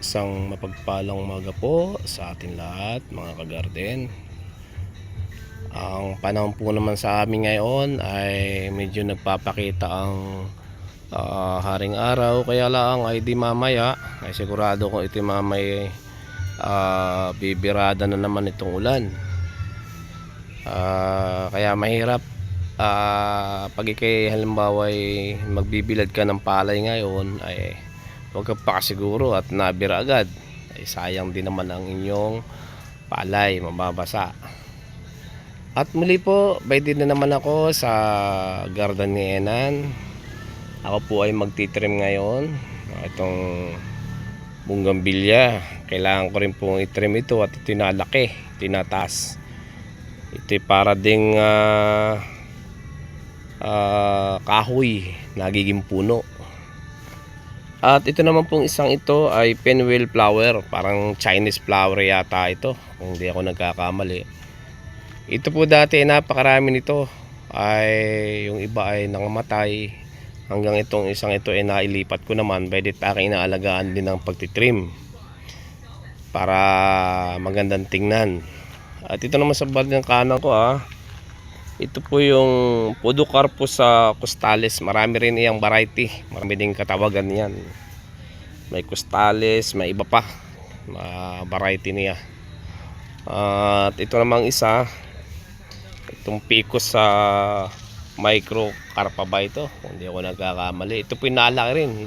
Isang mapagpalang umaga po sa atin lahat mga kagarden. Ang panahon po naman sa amin ngayon ay medyo nagpapakita ang haring araw. Kaya lang ay di mamaya ay sigurado kung ito mamay bibirada na naman itong ulan. Kaya mahirap pag ikay halimbawa ay magbibilad ka ng palay ngayon ay huwag ka pa siguro at nabira agad, ay sayang din naman ang inyong palay, mababasa. At muli po, pwede na naman ako sa garden ni Enan. Ako po ay magtitrim ngayon itong bunggambilya. Kailangan ko rin pong itrim ito at ito nalaki, tinataas. Ito para ding kahoy, nagiging puno. At ito naman pong isang ito ay pinwheel flower, parang Chinese flower yata ito kung hindi ako nagkakamali. Ito po dati napakarami nito, ay yung iba ay nangamatay, hanggang itong isang ito ay nailipat ko naman. Pwede aking inaalagaan din ng pagtitrim para magandang tingnan. At ito naman sa bandang kanan ko ito po yung Podocarpus costalis. Marami rin iyang variety, marami ding katawagan yan. May costalis, may iba pa variety niya. At ito namang isa, itong Picus sa microcarpa ba ito, hindi ako nagkakamali. Ito po yung nalaki rin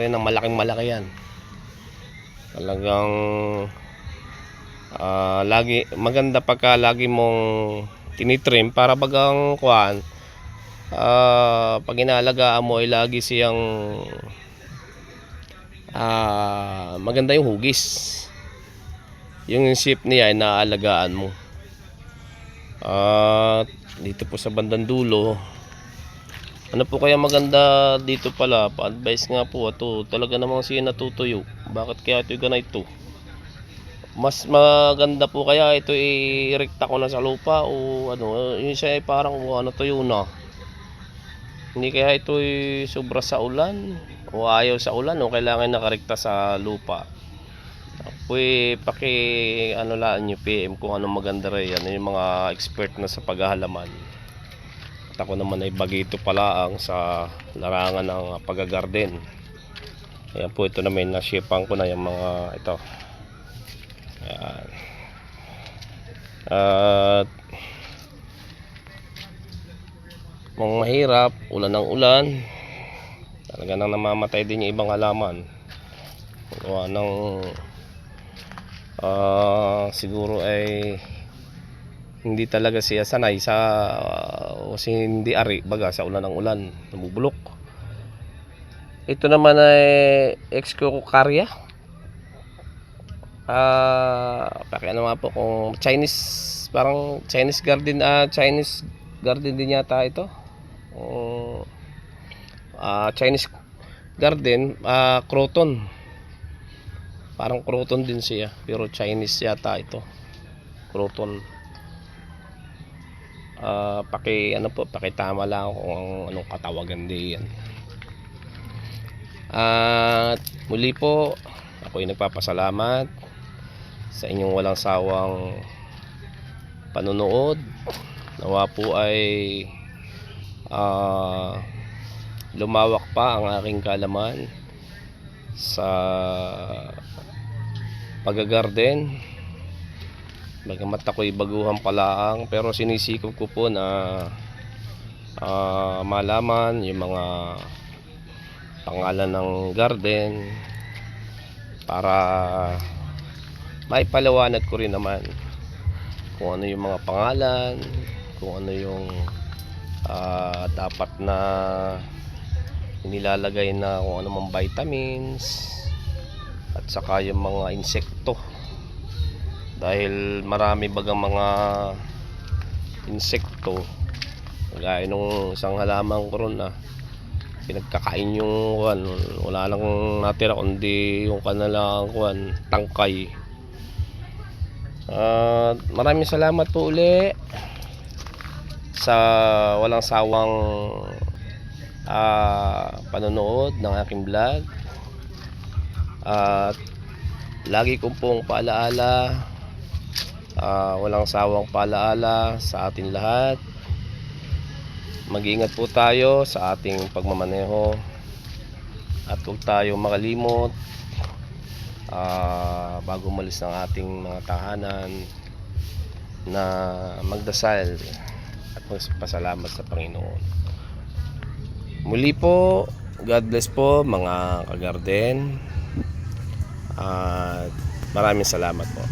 ng malaking malaki yan. Talagang lagi maganda pagka lagi mong tinitrim para bagang kuan, pag inaalagaan mo ay lagi siyang maganda yung hugis, yung shape niya ay naalagaan mo. Dito po sa bandang dulo, ano po kaya maganda dito pala, pa-advise nga po ito, talaga namang siya natutuyo. Bakit kaya ito ganito? Mas maganda po kaya ito i-rekta ko na sa lupa o ano, yun siya ay parang tuyo na. Hindi kaya ito ay sobra sa ulan o ayaw sa ulan o kailangan nakarekta sa lupa. Pwede laan nyo PM kung anong maganda rin yan, yung mga expert na sa paghahalaman. At ako naman ay bagito pala ang sa larangan ng pag-garden. Ayan po, ito na may nashipan ko na yung mga ito. Ayan. At mahirap, ulan ng ulan, talaga nang namamatay din yung ibang halaman. Gawa ng siguro ay hindi talaga siya sanay sa o hindi ari baga sa ulan ng ulan, namubulok. Ito naman ay Excrocarya. Pakiano nga po kung Chinese, parang Chinese garden, Chinese garden din yata ito. Chinese garden, croton. Parang croton din siya, pero Chinese yata ito. Croton. Pakitama lang kung anong katawagan diyan. At muli po, ako ay nagpapasalamat sa inyong walang sawang panonood. Nawa po ay lumawak pa ang aking kaalaman sa pag-garden. Bagamat ako'y baguhan palaang, pero sinisikap ko po na malaman yung mga pangalan ng garden para maipaliwanag ko rin naman kung ano yung mga pangalan, kung ano yung dapat na nilalagay na kung ano mang vitamins at saka yung mga insekto, dahil marami bagang mga insekto gaya nung isang halaman ko ron pinagkakain yung wala lang natira kundi yung kanilang tangkay. Maraming salamat po uli sa walang sawang panonood ng aking vlog. At lagi kong pong paalaala, walang sawang paalaala sa atin lahat. Mag-iingat po tayo sa ating pagmamaneho at huwag tayong makalimot bago umalis ng ating mga tahanan na magdasal at magpasalamat sa Panginoon. Muli po, God bless po mga kagarden, at maraming salamat po.